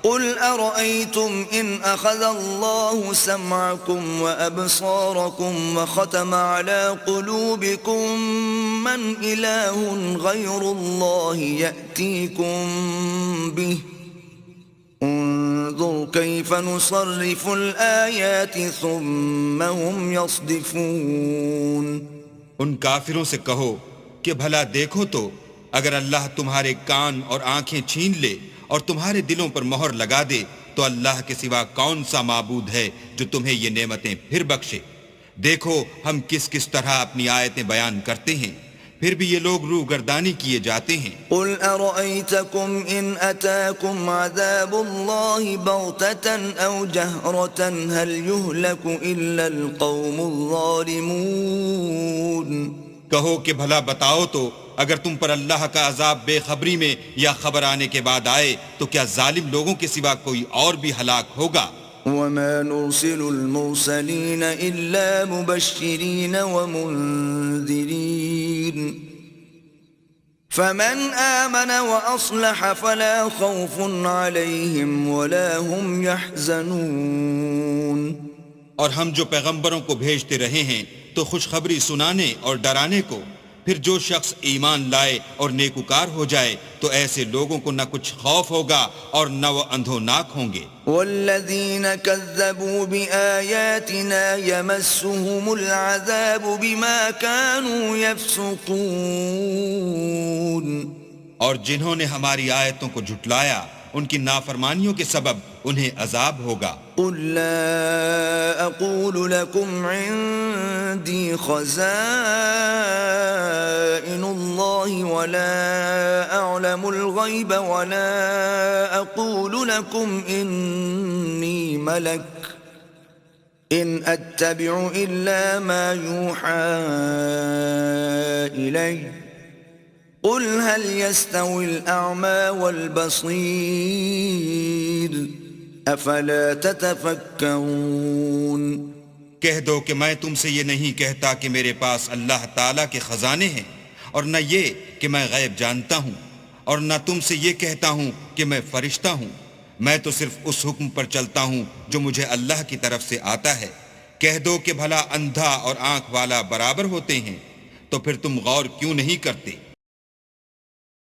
قل أرأيتم إن أخذ الله سمعكم وأبصاركم وختم على قلوبكم من إله غير الله يأتيكم به انظر كيف نصرف الآيات ثم هم يصدفون۔ ان کافروں سے کہو کہ بھلا دیکھو تو اگر اللہ تمہارے کان اور آنکھیں چھین لے اور تمہارے دلوں پر مہر لگا دے تو اللہ کے سوا کون سا معبود ہے جو تمہیں یہ نعمتیں پھر بخشے؟ دیکھو ہم کس کس طرح اپنی آیتیں بیان کرتے ہیں، پھر بھی یہ لوگ روگردانی کیے جاتے ہیں۔ قل أرأيتكم إن أتاكم عذاب الله بغتة أو جهرة هل يهلك إلا القوم الظالمون۔ کہو کہ بھلا بتاؤ تو اگر تم پر اللہ کا عذاب بے خبری میں یا خبر آنے کے بعد آئے تو کیا ظالم لوگوں کے سوا کوئی اور بھی ہلاک ہوگا؟ وما نرسل المرسلين إلا مبشرين ومنذرين فمن آمن وأصلح فلا خوف عليهم ولا هم يحزنون۔ اور ہم جو پیغمبروں کو بھیجتے رہے ہیں تو خوشخبری سنانے اور ڈرانے کو، پھر جو شخص ایمان لائے اور نیکوکار ہو جائے تو ایسے لوگوں کو نہ کچھ خوف ہوگا اور نہ وہ اندھوناک ہوں گے۔ والذین كذبوا بآیاتنا يمسهم العذاب بما كانوا يفسقون۔ اور جنہوں نے ہماری آیتوں کو جھٹلایا ان کی نافرمانیوں کے سبب انہیں عذاب ہوگا۔ قل لا اقول لكم عندي خزائن الله ولا اعلم الغيب ولا اقول لكم اني ملك ان اتبع الا ما يوحى الي قل هل يستوي الأعمى والبصير أفلا تتفكرون۔ کہہ دو کہ میں تم سے یہ نہیں کہتا کہ میرے پاس اللہ تعالیٰ کے خزانے ہیں، اور نہ یہ کہ میں غیب جانتا ہوں، اور نہ تم سے یہ کہتا ہوں کہ میں فرشتہ ہوں، میں تو صرف اس حکم پر چلتا ہوں جو مجھے اللہ کی طرف سے آتا ہے۔ کہہ دو کہ بھلا اندھا اور آنکھ والا برابر ہوتے ہیں، تو پھر تم غور کیوں نہیں کرتے؟